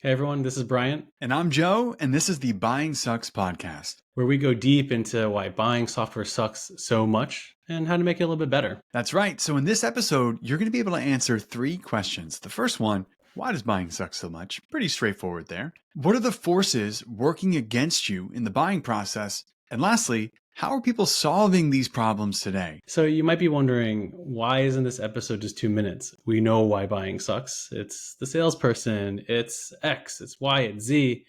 Hey everyone, this is Bryant, And I'm Joe, and this is the Buying Sucks podcast. where we go deep into why buying software sucks so much and how to make it a little bit better. That's right. So, in this episode, you're going to be able to answer three questions. The first one, why does buying suck so much? Pretty straightforward there. What are the forces working against you in the buying process? And lastly, how are people solving these problems today? So you might be wondering, why isn't this episode just 2 minutes? We know why buying sucks. It's the salesperson, it's X, it's Y, it's Z.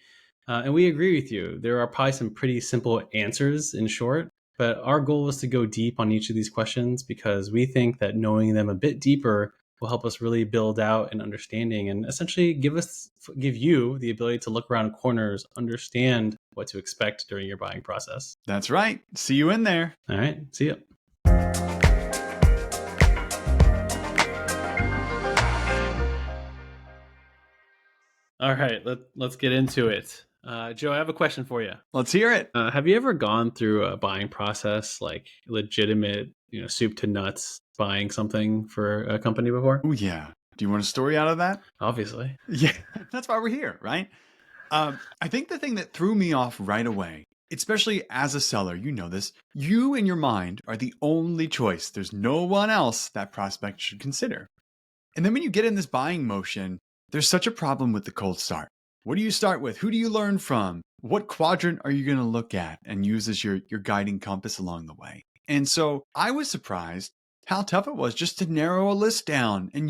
And we agree with you. There are probably some pretty simple answers in short, but our goal is to go deep on each of these questions because we think that knowing them a bit deeper will help us really build out an understanding and essentially give you the ability to look around corners, understand what to expect during your buying process. That's right. See you in there. All right, see ya. All right, let's get into it. Joe, I have a question for you. Let's hear it. Have you ever gone through a buying process, like legitimate, soup to nuts, buying something for a company before? Oh, yeah. Do you want a story out of that? Obviously. Yeah, that's why we're here, right? I think the thing that threw me off right away, especially as a seller, you know this, you in your mind are the only choice. There's no one else that prospect should consider. And then when you get in this buying motion, there's such a problem with the cold start. What do you start with? Who do you learn from? What quadrant are you going to look at and use as your guiding compass along the way? And so I was surprised how tough it was just to narrow a list down. And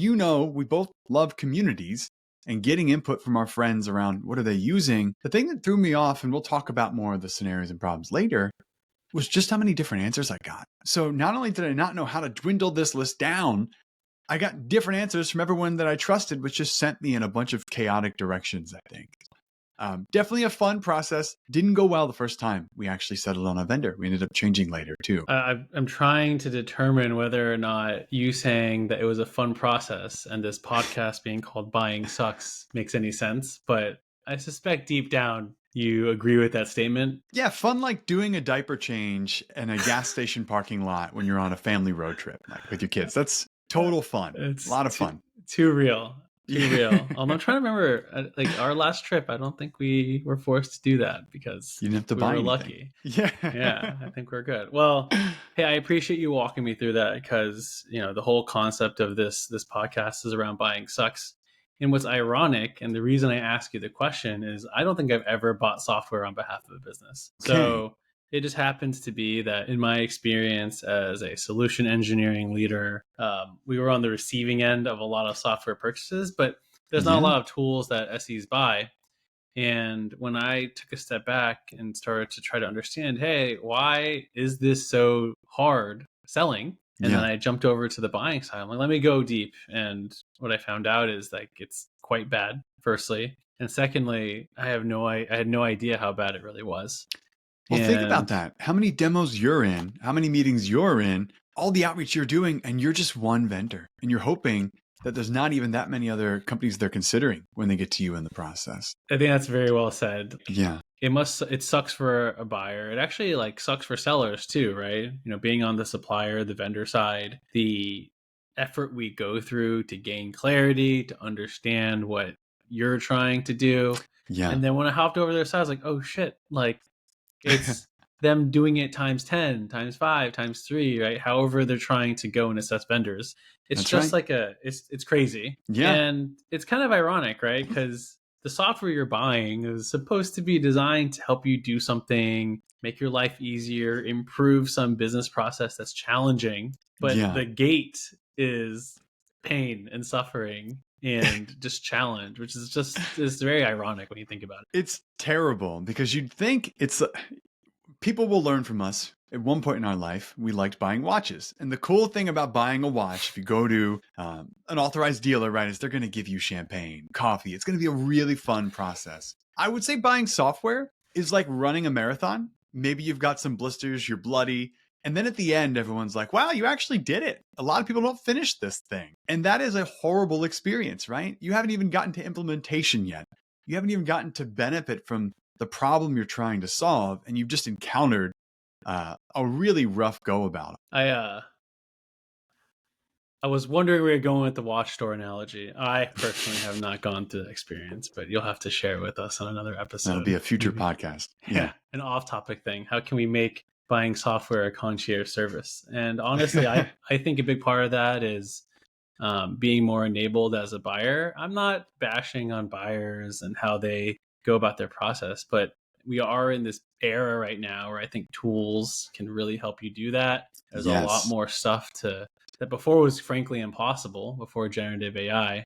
we both love communities and getting input from our friends around what are they using. The thing that threw me off, and we'll talk about more of the scenarios and problems later, was just how many different answers I got. So not only did I not know how to dwindle this list down, I got different answers from everyone that I trusted, which just sent me in a bunch of chaotic directions, I think. Definitely a fun process. Didn't go well the first time we actually settled on a vendor. We ended up changing later too. I'm trying to determine whether or not you saying that it was a fun process and this podcast being called Buying Sucks makes any sense, but I suspect deep down you agree with that statement. Yeah, fun like doing a diaper change in a gas station parking lot when you're on a family road trip, like with your kids. That's total fun. It's A lot of fun. Too real. Too real. Although I'm trying to remember, like our last trip, I don't think we were forced to do that because You didn't have to we buy were anything. lucky. Yeah. Yeah, I think we're good. Well, hey, I appreciate you walking me through that because the whole concept of this podcast is around buying sucks. And what's ironic, and the reason I ask you the question is, I don't think I've ever bought software on behalf of a business. Okay. So it just happens to be that in my experience as a solution engineering leader, we were on the receiving end of a lot of software purchases, but there's not a lot of tools that SEs buy. And when I took a step back and started to try to understand, hey, why is this so hard selling? And then I jumped over to the buying side. I'm like, let me go deep. And what I found out is like it's quite bad, firstly. And secondly, I had no idea how bad it really was. Well, think about that. How many demos you're in, how many meetings you're in, all the outreach you're doing, and you're just one vendor. And you're hoping that there's not even that many other companies they're considering when they get to you in the process. I think that's very well said. Yeah. It sucks for a buyer. It actually like sucks for sellers too, right? Being on the supplier, the vendor side, the effort we go through to gain clarity, to understand what you're trying to do. Yeah. And then when I hopped over their side, I was like, oh shit, like it's them doing it times 10, times 5, times 3, right? However they're trying to go and assess vendors. It's just like it's crazy. Yeah. And it's kind of ironic, right? Because the software you're buying is supposed to be designed to help you do something, make your life easier, improve some business process that's challenging. But the gate is pain and suffering and just challenge, which is it's very ironic when you think about it. It's terrible because you'd think people will learn from us. At one point in our life, we liked buying watches. And the cool thing about buying a watch, if you go to an authorized dealer, right, is they're going to give you champagne, coffee. It's going to be a really fun process. I would say buying software is like running a marathon. Maybe you've got some blisters, you're bloody. And then at the end, everyone's like, wow, you actually did it. A lot of people don't finish this thing. And that is a horrible experience, right? You haven't even gotten to implementation yet. You haven't even gotten to benefit from the problem you're trying to solve. And you've just encountered a really rough go about it. I was wondering where you're going with the watch store analogy. I personally have not gone through the experience, but you'll have to share it with us on another That'll be episode. a future Maybe. podcast. Yeah, an off-topic thing. How can we make buying software a concierge service? And honestly, I think a big part of that is being more enabled as a buyer. I'm not bashing on buyers and how they go about their process, but we are in this era right now where I think tools can really help you do that. There's a lot Yes. more stuff to that before was frankly impossible before generative AI.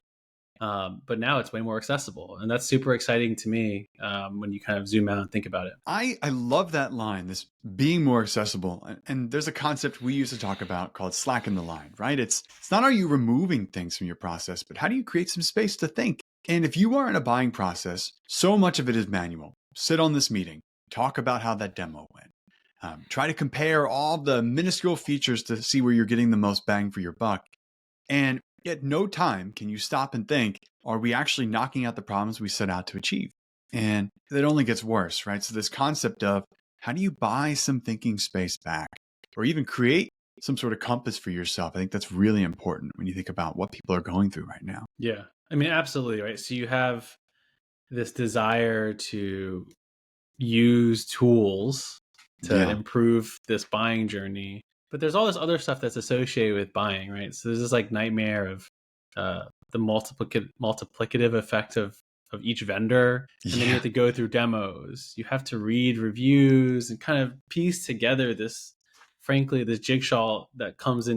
But now it's way more accessible, and that's super exciting to me when you kind of zoom out and think about it. I love that line, this being more accessible. And there's a concept we used to talk about called slack in the line, right? It's not are you removing things from your process, but how do you create some space to think? And if you are in a buying process, so much of it is manual. Sit on this meeting, talk about how that demo went. Try to compare all the minuscule features to see where you're getting the most bang for your buck. And at no time can you stop and think, are we actually knocking out the problems we set out to achieve? And it only gets worse, right? So this concept of how do you buy some thinking space back or even create some sort of compass for yourself? I think that's really important when you think about what people are going through right now. Yeah, I mean, absolutely, right? So you have this desire to use tools to Yeah. improve this buying journey, but there's all this other stuff that's associated with buying, right? So there's this like nightmare of the multiplicative effect of each vendor, and then you Yeah. have to go through demos. You have to read reviews and kind of piece together this, frankly, this jigsaw that turns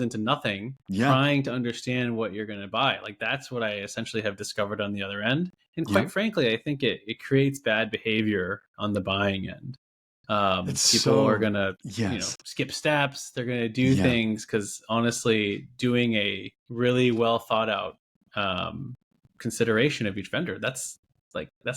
into nothing. Yeah. Trying to understand what you're going to buy, like that's what I essentially have discovered on the other end. And Yeah. quite frankly, I think it creates bad behavior on the buying end. It's People are so, gonna, yes. skip steps. They're gonna do Yeah. things because honestly, doing a really well thought out consideration of each vendor, that's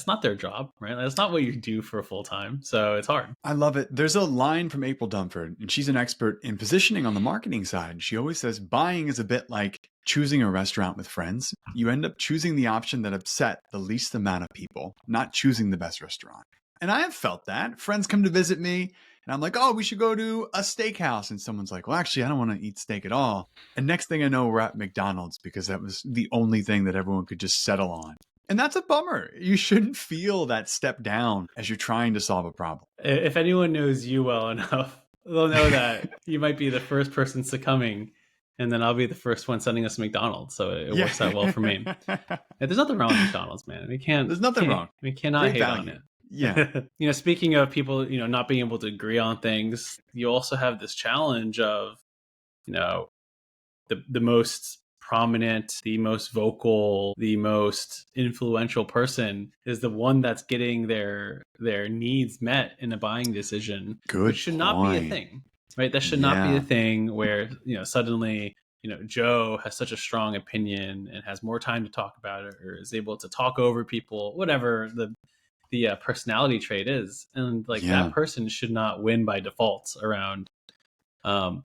not their job, right? That's not what you do for full time. So it's hard. I love it. There's a line from April Dunford, and she's an expert in positioning on the marketing side. She always says buying is a bit like choosing a restaurant with friends. You end up choosing the option that upset the least amount of people, not choosing the best restaurant. And I have felt that. Friends come to visit me, and I'm like, oh, we should go to a steakhouse. And someone's like, well, actually, I don't want to eat steak at all. And next thing I know, we're at McDonald's because that was the only thing that everyone could just settle on. And that's a bummer. You shouldn't feel that step down as you're trying to solve a problem. If anyone knows you well enough, they'll know that you might be the first person succumbing, and then I'll be the first one sending us to McDonald's. So it Yeah. works out well for me. There's nothing wrong with McDonald's, man. There's nothing wrong. We cannot Great hate on value. it. Yeah. Speaking of people, not being able to agree on things, you also have this challenge of, the most prominent, the most vocal, the most influential person is the one that's getting their needs met in a buying decision, Good which should not be a point. thing, right? That should not be a thing where, suddenly, Joe has such a strong opinion and has more time to talk about it, or is able to talk over people, whatever the personality trait is. And like that person should not win by default around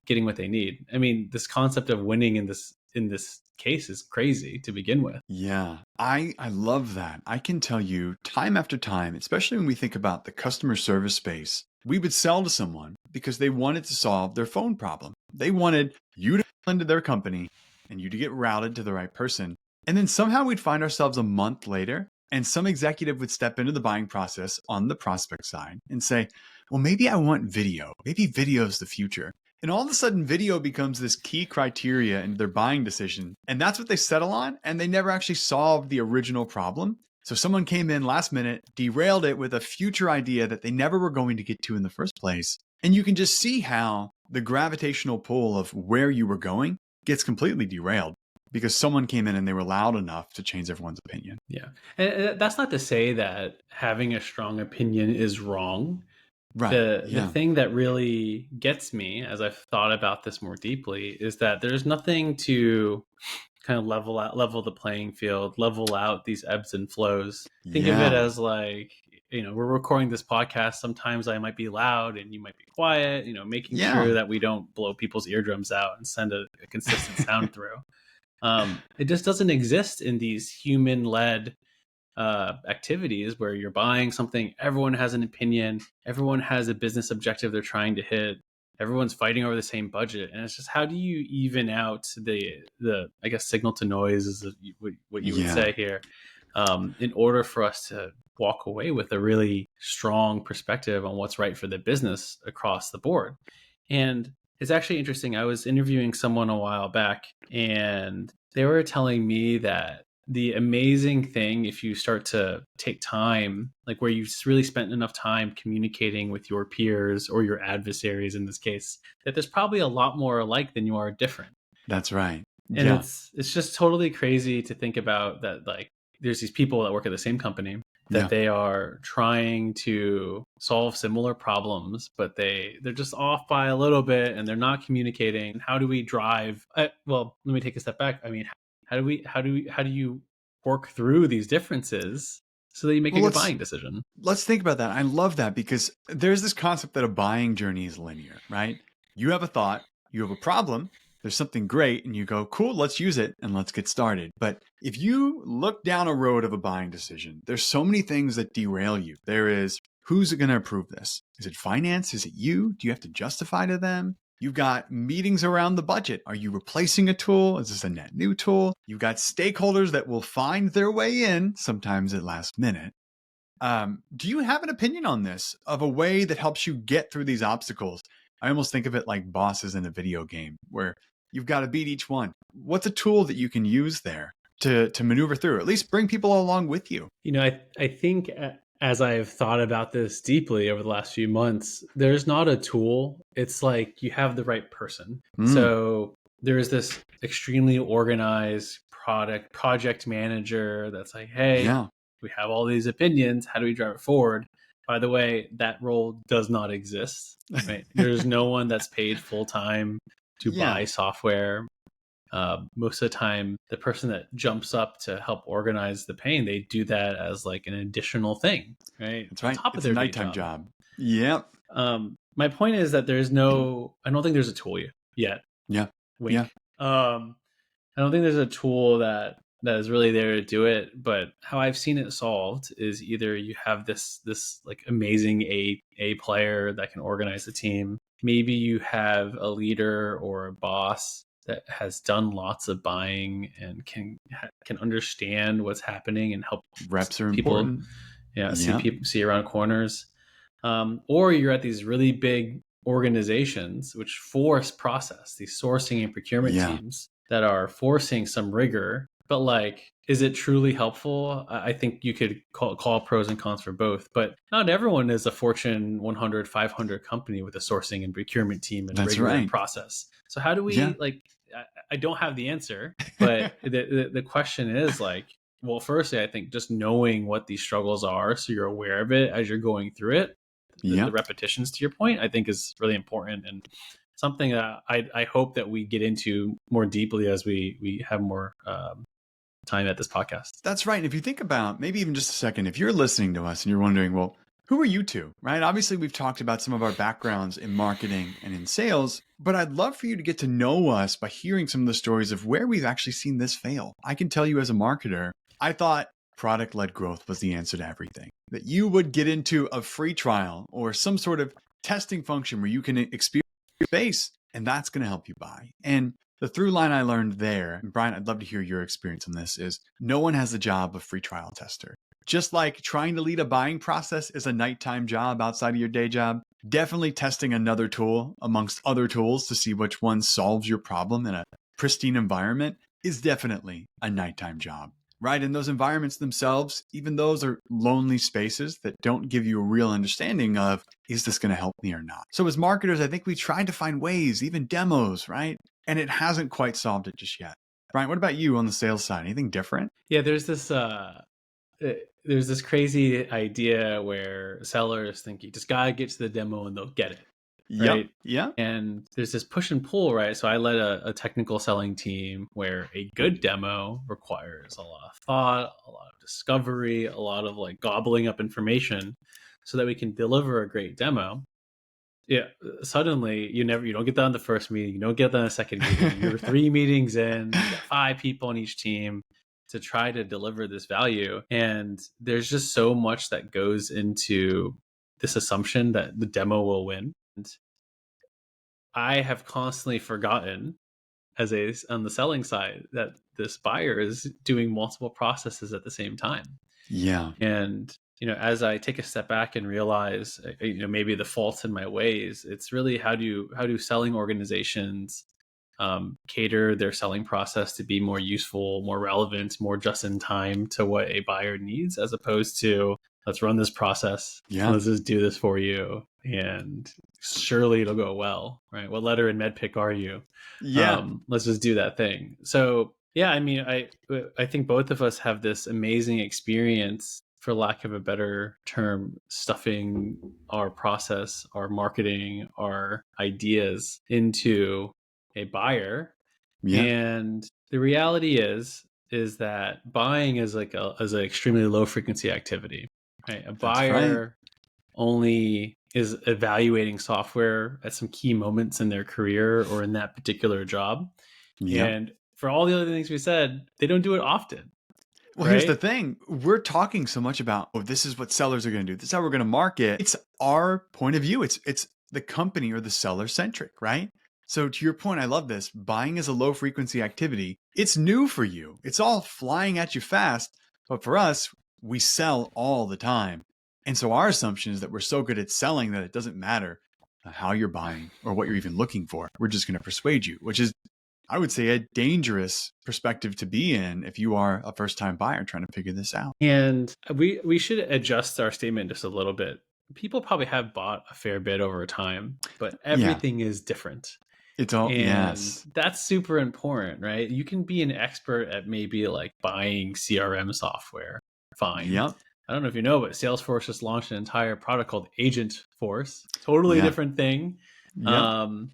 getting what they need. I mean, this concept of winning in this case is crazy to begin with. Yeah, I love that. I can tell you time after time, especially when we think about the customer service space, we would sell to someone because they wanted to solve their phone problem. They wanted you to call into their company and you to get routed to the right person. And then somehow we'd find ourselves a month later and some executive would step into the buying process on the prospect side and say, well, maybe I want video. Maybe video is the future. And all of a sudden, video becomes this key criteria in their buying decision. And that's what they settle on. And they never actually solved the original problem. So someone came in last minute, derailed it with a future idea that they never were going to get to in the first place. And you can just see how the gravitational pull of where you were going gets completely derailed because someone came in and they were loud enough to change everyone's opinion. Yeah. And that's not to say that having a strong opinion is wrong. Right. The thing that really gets me as I've thought about this more deeply is that there's nothing to kind of level the playing field, level out these ebbs and flows. Think of it as like, we're recording this podcast. Sometimes I might be loud and you might be quiet, making sure that we don't blow people's eardrums out and send a consistent sound through. It just doesn't exist in these human-led activities where you're buying something, everyone has an opinion, everyone has a business objective they're trying to hit. everyone's fighting over the same budget, and it's just, how do you even out the I guess signal to noise is what you would Yeah, say here, in order for us to walk away with a really strong perspective on what's right for the business across the board. And it's actually interesting. I was interviewing someone a while back, and they were telling me that the amazing thing, if you start to take time, like where you've really spent enough time communicating with your peers or your adversaries in this case, that there's probably a lot more alike than you are different. that's right. And Yeah, it's just totally crazy to think about that, like there's these people that work at the same company, that yeah. they are trying to solve similar problems, but they're just off by a little bit, and they're not communicating. How do we drive well, let me take a step back. I mean, how do you work through these differences so that you make a Well, good buying decision? let's think about that. I love that because there's this concept that a buying journey is linear, right? You have a thought, you have a problem, there's something great, and you go, cool, let's use it and let's get started. But if you look down a road of a buying decision, there's so many things that derail you. There is, who's going to approve this? Is it finance? Is it you? Do you have to justify to them? You've got meetings around the budget. Are you replacing a tool? Is this a net new tool? You've got stakeholders that will find their way in, sometimes at last minute. Do you have an opinion on this of a way that helps you get through these obstacles? I almost think of it like bosses in a video game where you've got to beat each one. What's a tool that you can use there to maneuver through, at least bring people along with you? I think as I've thought about this deeply over the last few months, there's not a tool. It's like you have the right person. Mm, So there's this extremely organized project manager that's like, hey, yeah. we have all these opinions. How do we drive it forward? By the way, that role does not exist, right? There's no one that's paid full time to Yeah. buy software. Most of the time, the person that jumps up to help organize the pain, they do that as like an additional thing, right, That's on right. top of It's a their day nighttime job. job. Yep. My point is that I don't think there's a tool yet. Yeah. Yeah. Wink. I don't think there's a tool that is really there to do it. But how I've seen it solved is either you have this like amazing a player that can organize the team. Maybe you have a leader or a boss that has done lots of buying and can understand what's happening and help Reps are people, important. yeah, Yeah. see around corners. Or you're at these really big organizations which force process, these sourcing and procurement Yeah. teams that are forcing some rigor. But like, is it truly helpful? I think you could call pros and cons for both, but not everyone is a Fortune 100, 500 company with a sourcing and procurement team and That's rigor and right. process. So how do Yeah. we like? I don't have the answer, but the question is like, well, firstly, I think just knowing what these struggles are, so you're aware of it as you're going through it, the Yeah. repetitions to your point, I think is really important, and something that I hope that we get into more deeply as we have more time at this podcast. That's right. And if you think about maybe even just a second, if you're listening to us and you're wondering, well, who are you two, right? Obviously, we've talked about some of our backgrounds in marketing and in sales, but I'd love for you to get to know us by hearing some of the stories of where we've actually seen this fail. I can tell you as a marketer, I thought product-led growth was the answer to everything. That you would get into a free trial or some sort of testing function where you can experience space, and that's going to help you buy. And the through line I learned there, and Brian, I'd love to hear your experience on this, is no one has the job of free trial tester. Just like trying to lead a buying process is a nighttime job outside of your day job, definitely testing another tool amongst other tools to see which one solves your problem in a pristine environment is definitely a nighttime job, right? And those environments themselves, even those are lonely spaces that don't give you a real understanding of, is this going to help me or not? So as marketers, I think we tried to find ways, even demos, right? And it hasn't quite solved it just yet. Brian, what about you on the sales side? Anything different? Yeah, there's this crazy idea where sellers think you just gotta get to the demo and they'll get it, Yep. right? Yeah. And there's this push and pull, right? So I led a technical selling team where a good demo requires a lot of thought, a lot of discovery, a lot of like gobbling up information so that we can deliver a great demo. Yeah, suddenly you don't get that on the first meeting, you don't get that on the second meeting. You're 3 meetings in, you got 5 people on each team to try to deliver this value. And there's just so much that goes into this assumption that the demo will win. I have constantly forgotten on the selling side that this buyer is doing multiple processes at the same time. Yeah. And as I take a step back and realize maybe the faults in my ways, it's really how do selling organizations cater their selling process to be more useful, more relevant, more just in time to what a buyer needs, as opposed to let's run this process, Yeah. let's just do this for you, and surely it'll go well, right? What letter in medpic are you? Yeah. Let's just do that thing. So yeah, I mean, I think both of us have this amazing experience, for lack of a better term, stuffing our process, our marketing, our ideas into a buyer. Yeah. And the reality is that buying is like is an extremely low frequency activity, right? A That's right. buyer only is evaluating software at some key moments in their career or in that particular job. Yep. And for all the other things we said, they don't do it often, Well, here's the right? thing. We're talking so much about, oh, this is what sellers are going to do. This is how we're going to market. It's our point of view. It's the company or the seller centric, right? So to your point, I love this. Buying is a low frequency activity. It's new for you. It's all flying at you fast. But for us, we sell all the time. And so our assumption is that we're so good at selling that it doesn't matter how you're buying or what you're even looking for. We're just going to persuade you, which is, I would say, a dangerous perspective to be in if you are a first-time buyer trying to figure this out. And we should adjust our statement just a little bit. People probably have bought a fair bit over time, but Yeah. everything is different. It's all, And yes. that's super important, right? You can be an expert at maybe like buying CRM software. Fine. Yep. I don't know if you know, but Salesforce just launched an entire product called Agent Force. Totally Yeah. different thing. Yep. Um,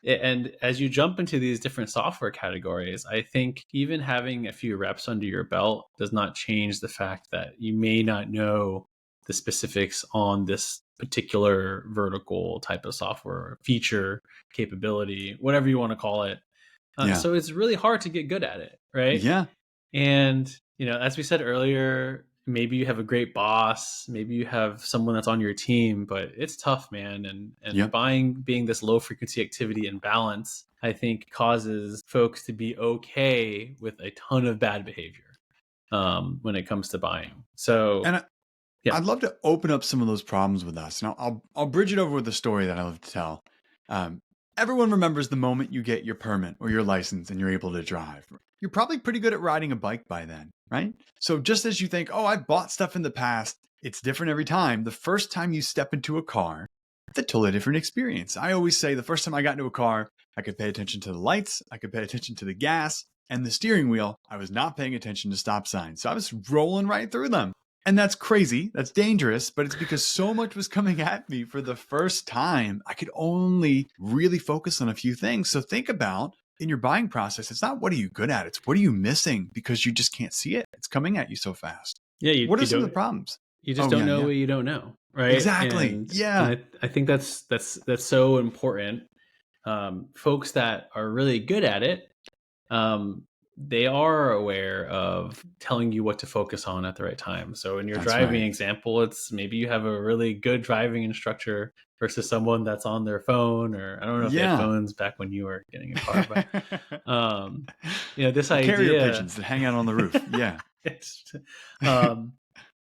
and as you jump into these different software categories, I think even having a few reps under your belt does not change the fact that you may not know the specifics on this particular vertical type of software feature, capability, whatever you want to call it. Yeah. So it's really hard to get good at it, right? Yeah. And, as we said earlier, maybe you have a great boss, maybe you have someone that's on your team, but it's tough, man. And Yep. buying being this low frequency activity and balance, I think causes folks to be okay with a ton of bad behavior when it comes to buying. So And yeah. I'd love to open up some of those problems with us. Now, I'll bridge it over with a story that I love to tell. Um, Everyone remembers the moment you get your permit or your license and you're able to drive. You're probably pretty good at riding a bike by then, right? So just as you think, oh, I've bought stuff in the past, it's different every time. The first time you step into a car, it's a totally different experience. I always say the first time I got into a car, I could pay attention to the lights, I could pay attention to the gas, and the steering wheel. I was not paying attention to stop signs. So I was rolling right through them. And that's crazy. That's dangerous, but it's because so much was coming at me for the first time. I could only really focus on a few things. So think about in your buying process, it's not what are you good at? It's what are you missing because you just can't see it. It's coming at you so fast. Yeah, What are some of the problems? you just Oh, don't yeah, know yeah. what you don't know, right? Exactly. And Yeah. I think that's so important. Folks that are really good at it, um, they are aware of telling you what to focus on at the right time. So in your That's driving right. example, it's maybe you have a really good driving instructor versus someone that's on their phone, or I don't know if they had Yeah. phones back when you were getting a car, but this The carrier idea, pigeons that hang out on the roof. Yeah. it's, um,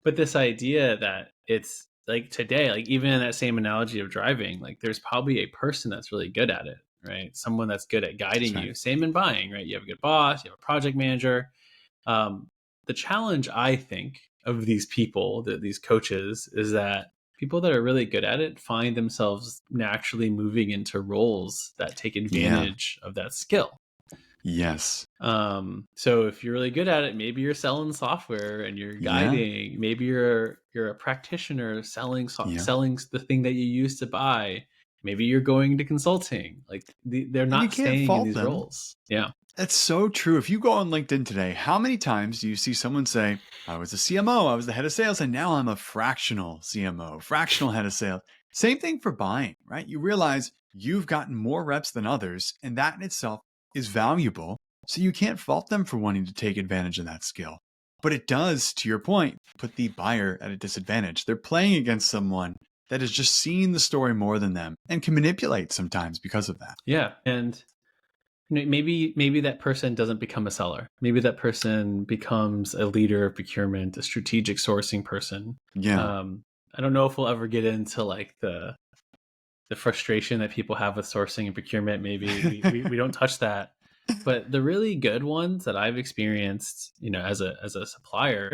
but this idea that it's like today, like even in that same analogy of driving, like there's probably a person that's really good at it, right? Someone that's good at That's guiding right. you. Same in buying, right? You have a good boss, you have a project manager. Um, the challenge, I think, of these people, these coaches, is that people that are really good at it find themselves naturally moving into roles that take Yeah. advantage of that skill. Yes. So if you're really good at it, maybe you're selling software and you're Yeah. guiding. Maybe you're a practitioner selling Yeah. selling the thing that you used to buy. Maybe you're going to consulting. Like they're And you not can't staying in fault these them. roles. Yeah. That's so true. If you go on LinkedIn today, how many times do you see someone say, I was a CMO, I was the head of sales, and now I'm a fractional CMO, fractional head of sales? Same thing for buying, right? You realize you've gotten more reps than others, and that in itself is valuable. So you can't fault them for wanting to take advantage of that skill. But it does, to your point, put the buyer at a disadvantage. They're playing against someone that has just seen the story more than them and can manipulate sometimes because of that. Yeah. And maybe that person doesn't become a seller. Maybe that person becomes a leader of procurement, a strategic sourcing person. Yeah. I don't know if we'll ever get into like the frustration that people have with sourcing and procurement. Maybe we don't touch that. But the really good ones that I've experienced, as a supplier,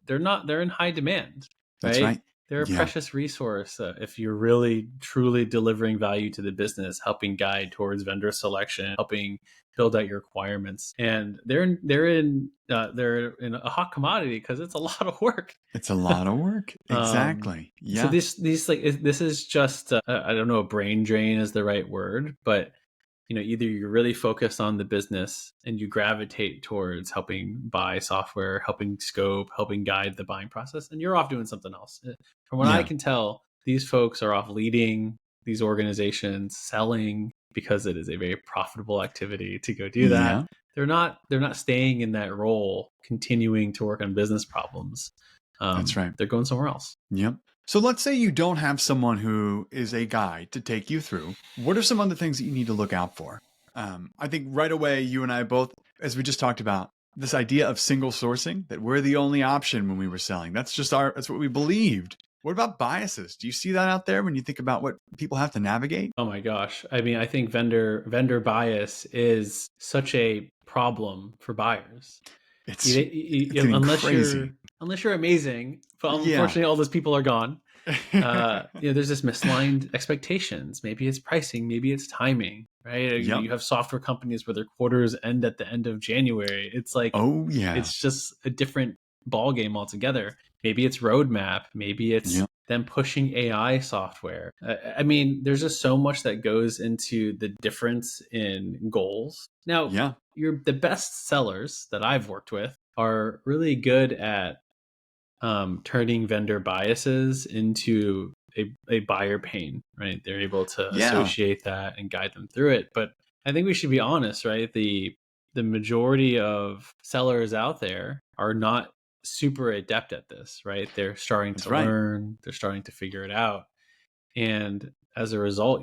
they're in high demand, That's right? right. They're a Yeah. precious resource if you're really truly delivering value to the business, helping guide towards vendor selection, helping build out your requirements, and they're in a hot commodity because it's a lot of work. It's a lot of work. um, Exactly. so Yeah. this is just I don't know if brain drain is the right word, but either you're really focused on the business and you gravitate towards helping buy software, helping scope, helping guide the buying process, and you're off doing something else. From what I Yeah. can tell, these folks are off leading these organizations, selling, because it is a very profitable activity to go do that. Yeah. They're not staying in that role, continuing to work on business problems. That's right. They're going somewhere else. Yep. So let's say you don't have someone who is a guide to take you through. What are some other things that you need to look out for? I think right away, you and I both, as we just talked about, this idea of single sourcing, that we're the only option when we were selling. That's what we believed. What about biases? Do you see that out there when you think about what people have to navigate? Oh my gosh. I mean, I think vendor bias is such a problem for buyers. It's getting Unless crazy. you're amazing, but Yeah. unfortunately all those people are gone. There's this misaligned expectations. Maybe it's pricing, maybe it's timing, right? Yep. You have software companies where their quarters end at the end of January. It's like Oh, yeah. it's just a different ball game altogether. Maybe it's roadmap, maybe it's Yep. them pushing AI software. I mean, there's just so much that goes into the difference in goals. Now, Yeah. the best sellers that I've worked with are really good at turning vendor biases into a buyer pain, right? They're able to Yeah. associate that and guide them through it. But I think we should be honest, right? The majority of sellers out there are not super adept at this, right? They're starting That's to right. learn, they're starting to figure it out. And as a result,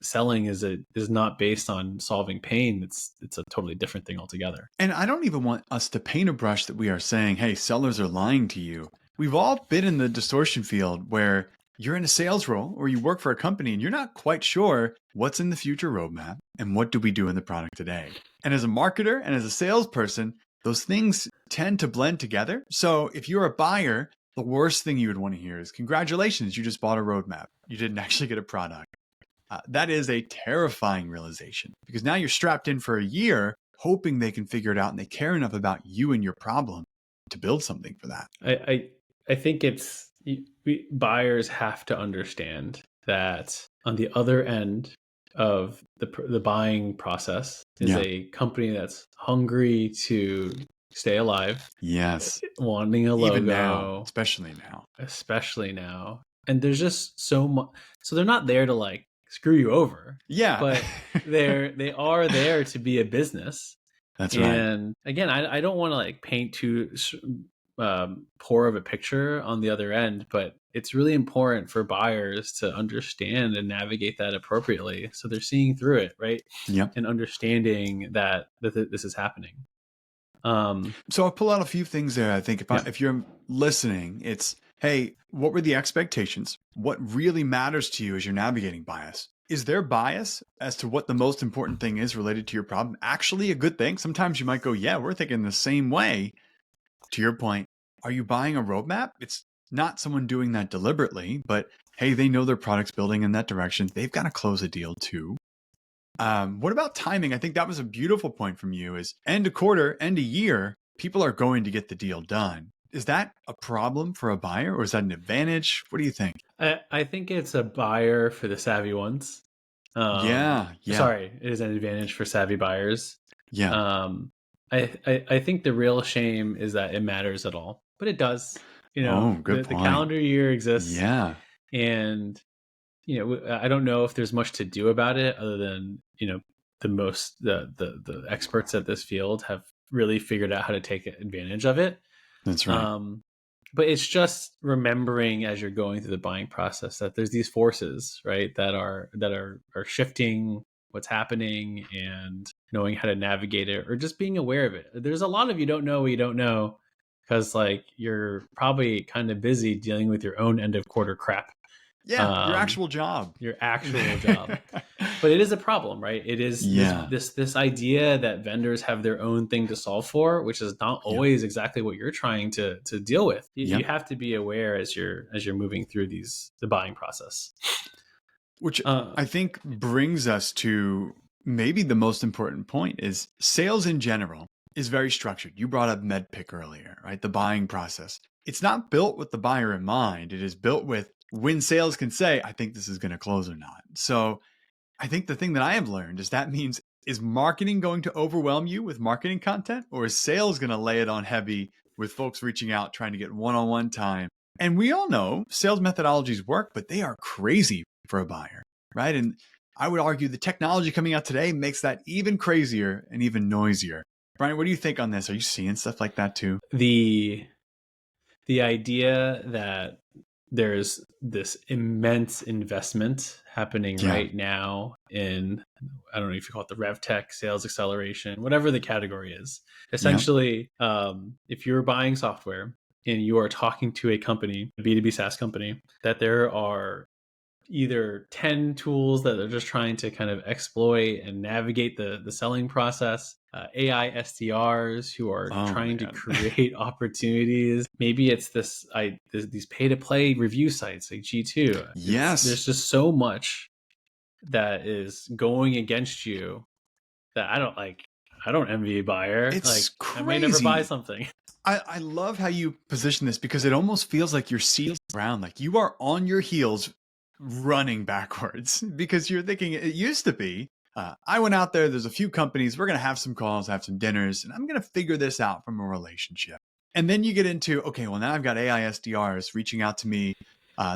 selling is not based on solving pain. It's a totally different thing altogether. And I don't even want us to paint a brush that we are saying, hey, sellers are lying to you. We've all been in the distortion field where you're in a sales role or you work for a company and you're not quite sure what's in the future roadmap and what do we do in the product today. And as a marketer and as a salesperson, those things tend to blend together. So if you're a buyer, the worst thing you would want to hear is, congratulations, you just bought a roadmap. You didn't actually get a product. That is a terrifying realization because now you're strapped in for a year hoping they can figure it out and they care enough about you and your problem to build something for that. I think buyers have to understand that on the other end of the buying process is Yeah. a company that's hungry to stay alive, Yes. wanting a Even now, logo, especially now. and there's just so much. So they're not there to like screw you over, Yeah. but they are there to be a business. That's right. And again, I don't want to like paint too poor of a picture on the other end, but it's really important for buyers to understand and navigate that appropriately, so they're seeing through it, right? Yep. And understanding that this is happening. So I'll pull out a few things there. I think Yeah. if you're listening, it's, hey, what were the expectations? What really matters to you as you're navigating bias? Is there bias as to what the most important thing is related to your problem actually a good thing? Sometimes you might go, yeah, we're thinking the same way. To your point, are you buying a roadmap? It's not someone doing that deliberately, but hey, they know their product's building in that direction. They've got to close a deal too. What about timing? I think that was a beautiful point from you is end of quarter, end of year, people are going to get the deal done. Is that a problem for a buyer or is that an advantage? What do you think? I think it's a buyer for the savvy ones. Yeah. Sorry, it is an advantage for savvy buyers. Yeah. I think the real shame is that it matters at all, but it does. Good The point. calendar year exists. Yeah. And I don't know if there's much to do about it other than the experts at this field have really figured out how to take advantage of it. That's right. but it's just remembering as you're going through the buying process that there's these forces, right, that are shifting what's happening, and knowing how to navigate it, or just being aware of it. There's a lot of you don't know what you don't know, because like you're probably kind of busy dealing with your own end of quarter crap. Yeah, your actual job. Your actual job. But it is a problem, right? It is Yeah. this idea that vendors have their own thing to solve for, which is not Yep. always exactly what you're trying to deal with. You Yep. have to be aware as you're moving through the buying process. Which I think brings us to maybe the most important point is sales in general is very structured. You brought up MedPick earlier, right? The buying process. It's not built with the buyer in mind. It is built with when sales can say, I think this is going to close or not. So I think the thing that I have learned is that means, is marketing going to overwhelm you with marketing content, or is sales going to lay it on heavy with folks reaching out, trying to get one-on-one time? And we all know sales methodologies work, but they are crazy for a buyer, right? And I would argue the technology coming out today makes that even crazier and even noisier. Bryant, what do you think on this? Are you seeing stuff like that too? The idea that there's this immense investment happening right now in, I don't know if you call it the rev tech, sales acceleration, whatever the category is. Essentially, if you're buying software and you are talking to a company, a B2B SaaS company, that there are either 10 tools that they're just trying to kind of exploit and navigate the selling process, AI SDRs who are trying to create opportunities. Maybe it's these pay-to-play review sites like G2. Yes. There's just so much that is going against you that I don't envy a buyer. It's crazy. I may never buy something. I love how you position this, because it almost feels like you're seeing around, like you are on your heels running backwards, because you're thinking it used to be, I went out there's a few companies, we're going to have some calls, have some dinners, and I'm going to figure this out from a relationship. And then you get into, okay, well, now I've got AI SDRs reaching out to me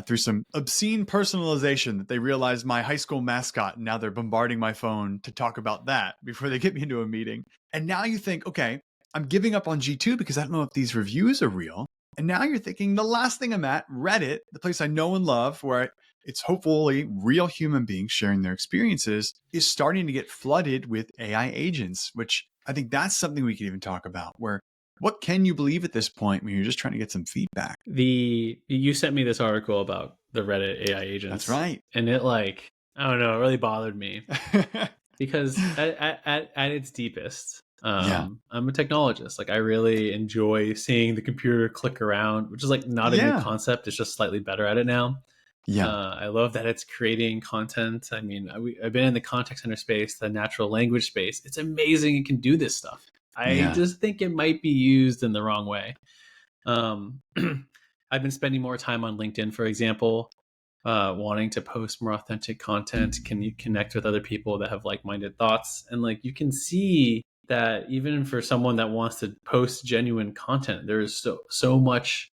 through some obscene personalization that they realize my high school mascot, and now they're bombarding my phone to talk about that before they get me into a meeting. And now you think, okay, I'm giving up on G2 because I don't know if these reviews are real. And now you're thinking the last thing I'm at, Reddit, the place I know and love, where it's hopefully real human beings sharing their experiences, is starting to get flooded with AI agents, which I think that's something we could even talk about, where what can you believe at this point when you're just trying to get some feedback? You sent me this article about the Reddit AI agents. That's right. And it I don't know, it really bothered me because at its deepest, I'm a technologist. I really enjoy seeing the computer click around, which is not a new concept. It's just slightly better at it now. I love that it's creating content. I mean, I've been in the contact center space, the natural language space. It's amazing it can do this stuff. I just think it might be used in the wrong way. I've been spending more time on LinkedIn, for example, wanting to post more authentic content. Can you connect with other people that have like-minded thoughts? And you can see that even for someone that wants to post genuine content, there is so much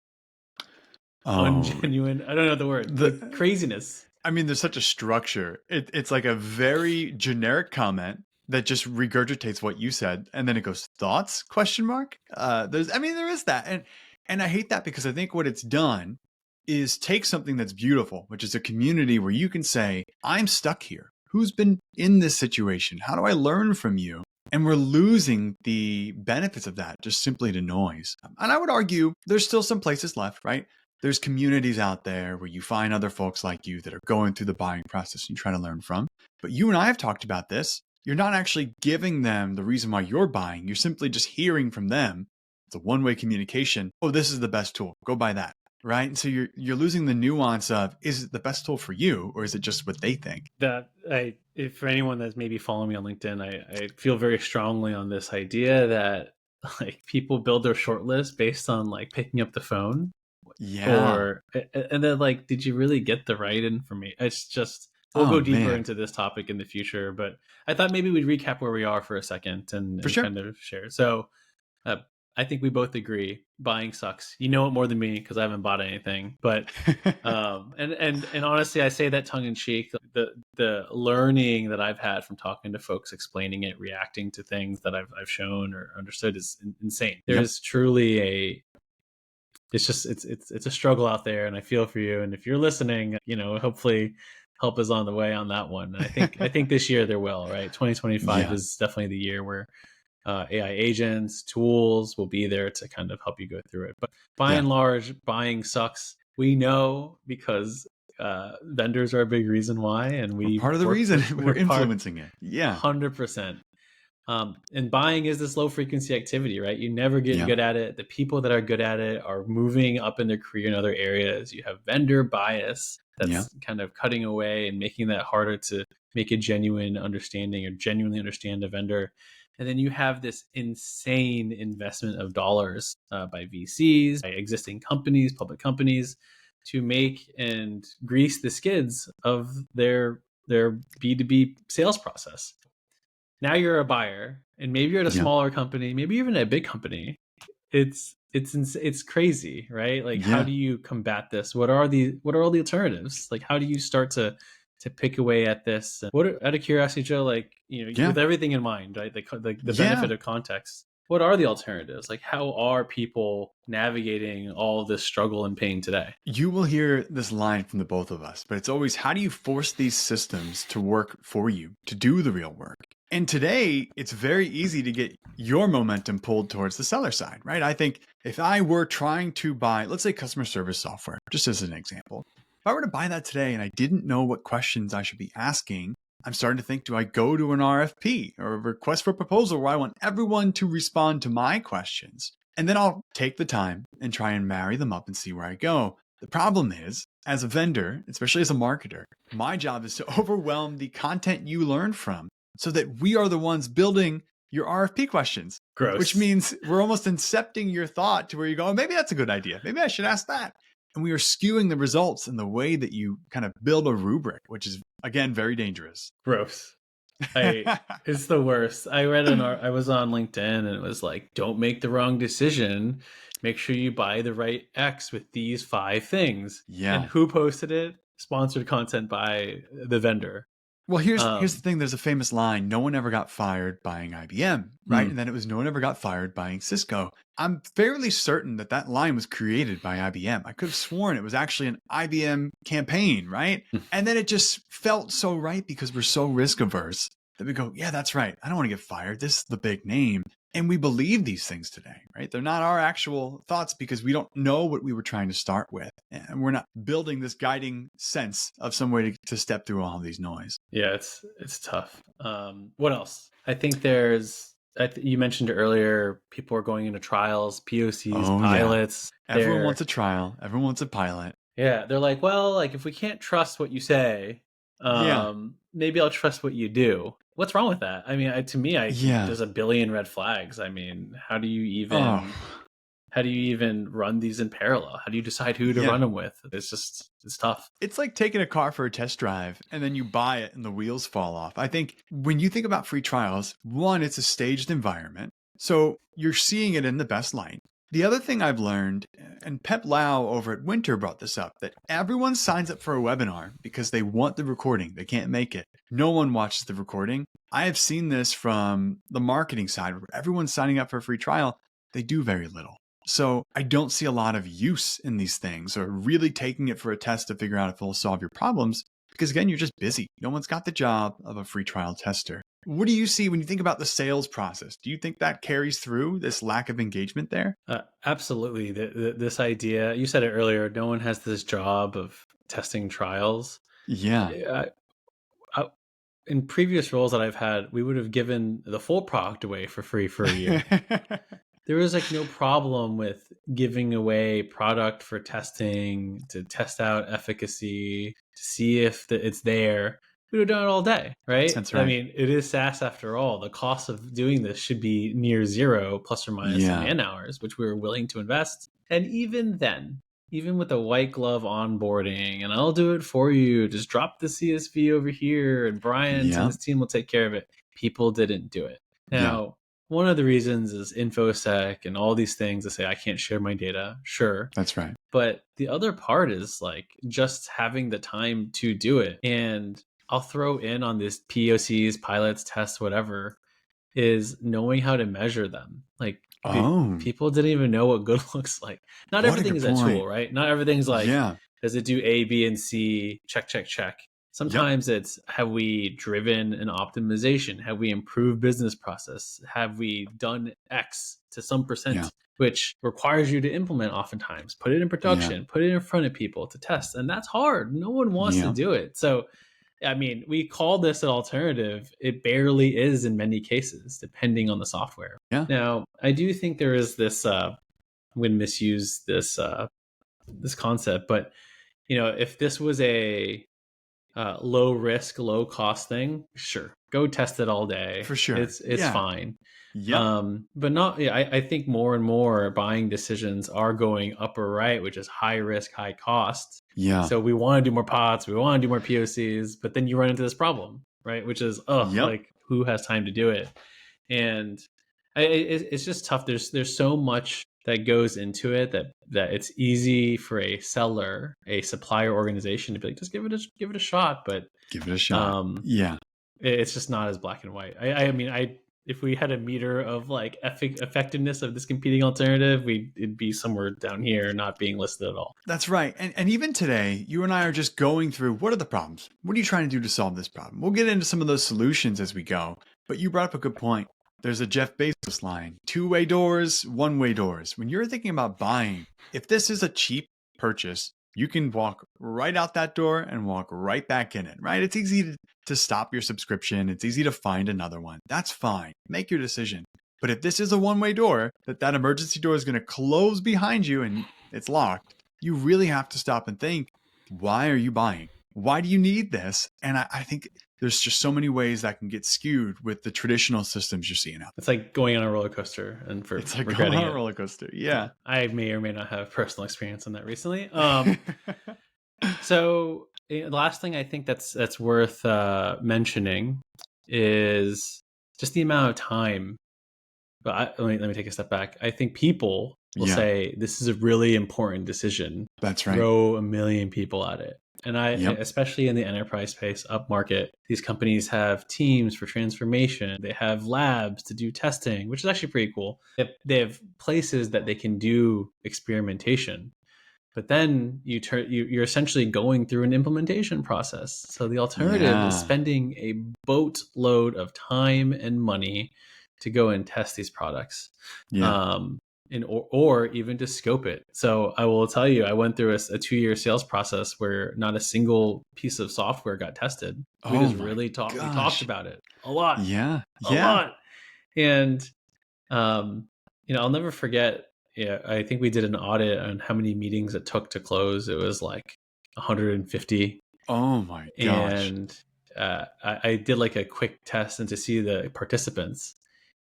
ungenuine, I don't know the word, the craziness. I mean, there's such a structure. It's like a very generic comment that just regurgitates what you said, and then it goes, thoughts, question mark. There is that. And I hate that, because I think what it's done is take something that's beautiful, which is a community where you can say, I'm stuck here. Who's been in this situation? How do I learn from you? And we're losing the benefits of that just simply to noise. And I would argue there's still some places left, right? There's communities out there where you find other folks like you that are going through the buying process and you try to learn from. But you and I have talked about this. You're not actually giving them the reason why you're buying. You're simply just hearing from them. It's a one-way communication. Oh, this is the best tool. Go buy that. Right? And so you're losing the nuance of, is it the best tool for you, or is it just what they think? If for anyone that's maybe following me on LinkedIn, I feel very strongly on this idea that people build their short list based on picking up the phone. And then did you really get the right information? It's just, we'll go deeper into this topic in the future, but I thought maybe we'd recap where we are for a second and kind of share. So I think we both agree buying sucks. You know it more than me because I haven't bought anything. But and honestly, I say that tongue in cheek. The learning that I've had from talking to folks, explaining it, reacting to things that I've shown or understood is insane. There's truly it's a struggle out there, and I feel for you. And if you're listening, hopefully help is on the way on that one. And I think this year there will, right? 2025 Yeah. is definitely the year where AI agents, tools will be there to kind of help you go through it. But by Yeah. and large, buying sucks. We know because vendors are a big reason why, and We're we part of the work reason. with We're we're part influencing it. Yeah. 100%. And buying is this low frequency activity, right? You never get Yeah. good at it. The people that are good at it are moving up in their career in other areas. You have vendor bias Yeah. that's kind of cutting away and making that harder to make a genuine understanding or genuinely understand a vendor. And then you have this insane investment of dollars by VCs, by existing companies, public companies, to make and grease the skids of their B2B sales process. Now you're a buyer, and maybe you're at a Yeah. smaller company, maybe even a big company. It's crazy, right? Like, how Yeah. do you combat this? What are all the alternatives? Like, how do you start to pick away at this? Out of curiosity, Joe, like, Yeah. with everything in mind, right? The Yeah. benefit of context. What are the alternatives? Like, how are people navigating all this struggle and pain today? You will hear this line from the both of us, but it's always, how do you force these systems to work for you, to do the real work? And today, it's very easy to get your momentum pulled towards the seller side, right? I think if I were trying to buy, let's say, customer service software, just as an example, if I were to buy that today and I didn't know what questions I should be asking, I'm starting to think, do I go to an RFP or a request for proposal where I want everyone to respond to my questions? And then I'll take the time and try and marry them up and see where I go. The problem is, as a vendor, especially as a marketer, my job is to overwhelm the content you learn from so that we are the ones building your RFP questions, which Gross. means we're almost incepting your thought to where you go, oh, maybe that's a good idea. Maybe I should ask that. And we are skewing the results in the way that you kind of build a rubric, which is, again, very dangerous. Gross. It's the worst. I was on LinkedIn, and it was like, don't make the wrong decision. Make sure you buy the right X with these 5 things. And Yeah. who posted it? Sponsored content by the vendor. Well, here's the thing. There's a famous line: no one ever got fired buying IBM, right? And then it was no one ever got fired buying Cisco. I'm fairly certain that that line was created by IBM. I could have sworn it was actually an IBM campaign, right? And then it just felt so right because we're so risk averse that we go, yeah, that's right. I don't want to get fired. This is the big name. And we believe these things today, right? They're not our actual thoughts because we don't know what we were trying to start with. And we're not building this guiding sense of some way to step through all of these noise. Yeah, it's tough. What else? I think you mentioned earlier, people are going into trials, POCs, pilots. Yeah. Everyone wants a trial. Everyone wants a pilot. Yeah, they're like, well, like, if we can't trust what you say, maybe I'll trust what you do. What's wrong with that? I mean, there's a billion red flags. I mean, how do you even run these in parallel? How do you decide who to run them with? It's tough. It's like taking a car for a test drive and then you buy it and the wheels fall off. I think when you think about free trials, one, it's a staged environment. So you're seeing it in the best light. The other thing I've learned, and Pep Lau over at Winter brought this up, that everyone signs up for a webinar because they want the recording. They can't make it. No one watches the recording. I have seen this from the marketing side where everyone's signing up for a free trial. They do very little. So I don't see a lot of use in these things or really taking it for a test to figure out if it'll solve your problems. Because again, you're just busy. No one's got the job of a free trial tester. What do you see when you think about the sales process? Do you think that carries through this lack of engagement there? Absolutely. This idea, you said it earlier, no one has this job of testing trials. Yeah. In previous roles that I've had, we would have given the full product away for free for a year. There was like no problem with giving away product for testing, to test out efficacy, to see if it's there. We would have done it all day, right? That's right. I mean, it is SaaS after all. The cost of doing this should be near zero, plus or minus some man hours, which we were willing to invest. And even then, even with a white glove onboarding, and I'll do it for you, just drop the CSV over here, and Bryant and his team will take care of it. People didn't do it. Now, one of the reasons is InfoSec and all these things that say I can't share my data. Sure. That's right. But the other part is like just having the time to do it. And I'll throw in on this POCs, pilots, tests, whatever, is knowing how to measure them. Like, Oh, People didn't even know what good looks like. Not what a everything good is a point. tool, right? Not everything's like, Yeah. does it do A, B, and C? Check, check, check. Yep. Sometimes it's, have we driven an optimization? Have we improved business process? Have we done X to some Yeah. percent, which requires you to implement oftentimes, put it in Yeah. production, put it in front of people to test. And that's hard. No one wants to Yeah. do it. So, I mean, we call this an alternative. It barely is in many cases, depending on the software. Yeah. Now, I do think there is this, I'm going to misuse this concept, but if this was a low risk, low cost thing, sure, go test it all day. For sure. It's Yeah. fine. Yep. But not. Yeah, I think more and more buying decisions are going upper right, which is high risk, high cost. Yeah. So we want to do more pots, we want to do more POCs, but then you run into this problem, right? Which is, Yep. like, who has time to do it? And it's just tough. There's so much that goes into it that it's easy for a seller, a supplier organization to be like, just give it a shot. But Give it a shot. Yeah. it's just not as black and white. I mean, if we had a meter of like effectiveness of this competing alternative, it'd be somewhere down here, not being listed at all. That's right. And even today, you and I are just going through, what are the problems? What are you trying to do to solve this problem? We'll get into some of those solutions as we go. But you brought up a good point. There's a Jeff Bezos line, 2-way doors, 1-way doors. When you're thinking about buying, if this is a cheap purchase, you can walk right out that door and walk right back in it, right? It's easy to stop your subscription. It's easy to find another one. That's fine. Make your decision. But if this is a 1-way door, that emergency door is going to close behind you and it's locked, you really have to stop and think, why are you buying? Why do you need this? And I think there's just so many ways that can get skewed with the traditional systems you're seeing out there. It's like going on a roller coaster and It's like regretting going on it. a roller coaster. Yeah. I may or may not have personal experience on that recently. So the last thing I think that's worth mentioning is just the amount of time. But let me take a step back. I think people will say this is a really important decision. That's right. Throw a million people at it. And especially in the enterprise space, up market, these companies have teams for transformation. They have labs to do testing, which is actually pretty cool. They have places that they can do experimentation. But then you're essentially going through an implementation process. So the alternative is spending a boatload of time and money to go and test these products. Or even to scope it. So I will tell you, I went through a 2-year sales process where not a single piece of software got tested. We just really talked about it a lot. A lot. And I'll never forget. Yeah, I think we did an audit on how many meetings it took to close. It was like 150. Oh my gosh. And I did like a quick test and to see the participants.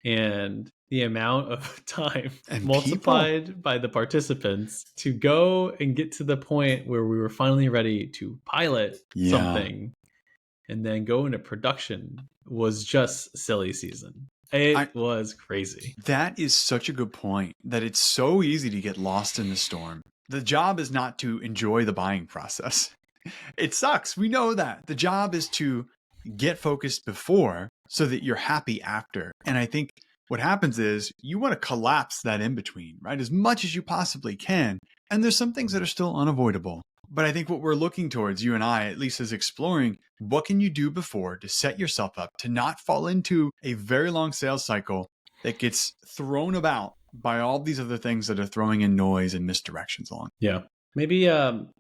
And the amount of time and multiplied by the participants to go and get to the point where we were finally ready to pilot something and then go into production was just silly season. It was crazy. That is such a good point, that it's so easy to get lost in the storm. The job is not to enjoy the buying process. It sucks. We know that. The job is to get focused before so that you're happy after. And I think what happens is you want to collapse that in between, right? As much as you possibly can. And there's some things that are still unavoidable. But I think what we're looking towards, you and I, at least, is exploring what can you do before to set yourself up to not fall into a very long sales cycle that gets thrown about by all these other things that are throwing in noise and misdirections along. Yeah. Maybe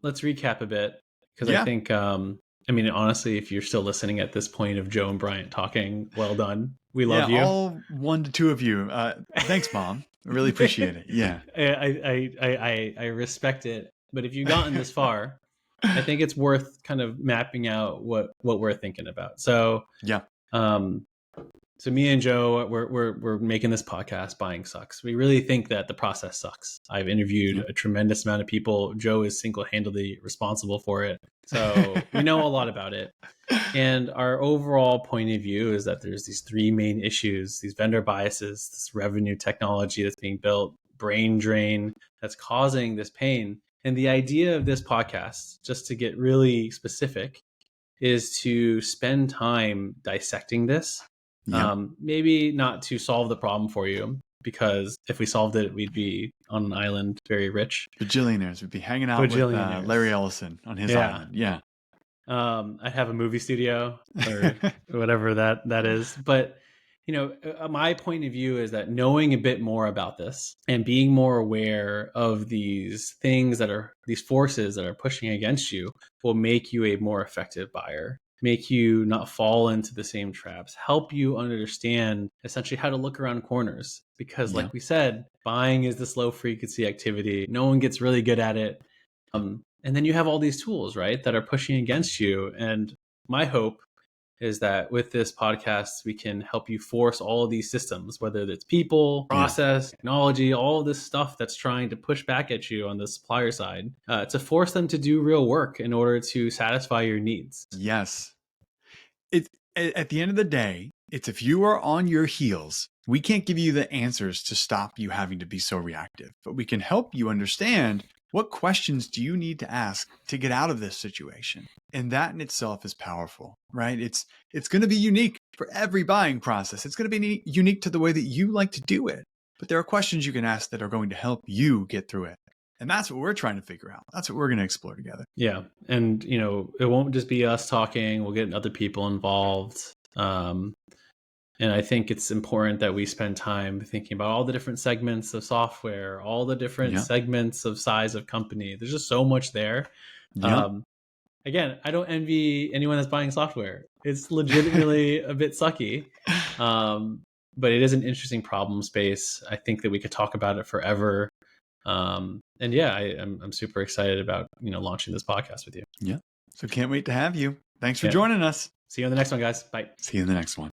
let's recap a bit, because I think, honestly, if you're still listening at this point of Joe and Bryant talking, well done. We love you. All 1 to 2 of you. Thanks, Mom. I really appreciate it. Yeah. I respect it. But if you've gotten this far, I think it's worth kind of mapping out what we're thinking about. So so me and Joe, we're making this podcast, Buying Sucks. We really think that the process sucks. I've interviewed a tremendous amount of people. Joe is single-handedly responsible for it. So we know a lot about it. And our overall point of view is that there's these 3 main issues: these vendor biases, this revenue technology that's being built, brain drain that's causing this pain. And the idea of this podcast, just to get really specific, is to spend time dissecting this. Maybe not to solve the problem for you, because if we solved it, we'd be on an island very rich. Bajillionaires would be hanging out with Larry Ellison on his island. Yeah. I have a movie studio or whatever that is. But, my point of view is that knowing a bit more about this and being more aware of these things these forces that are pushing against you will make you a more effective buyer, make you not fall into the same traps, help you understand essentially how to look around corners. Because like we said, buying is this low frequency activity. No one gets really good at it. And then you have all these tools, right, that are pushing against you. And my hope is that with this podcast, we can help you force all of these systems, whether it's people, process, technology, all of this stuff that's trying to push back at you on the supplier side, to force them to do real work in order to satisfy your needs. Yes. At the end of the day, it's if you are on your heels, we can't give you the answers to stop you having to be so reactive, but we can help you understand what questions do you need to ask to get out of this situation? And that in itself is powerful, right? It's going to be unique for every buying process. It's going to be unique to the way that you like to do it. But there are questions you can ask that are going to help you get through it. And that's what we're trying to figure out. That's what we're going to explore together. Yeah. And, it won't just be us talking. We'll get other people involved. And I think it's important that we spend time thinking about all the different segments of software, all the different segments of size of company. There's just so much there. Again, I don't envy anyone that's buying software. It's legitimately a bit sucky. But it is an interesting problem space. I think that we could talk about it forever. I'm super excited about, launching this podcast with you. Yeah. So can't wait to have you. Thanks for joining us. See you on the next one, guys. Bye. See you in the next one.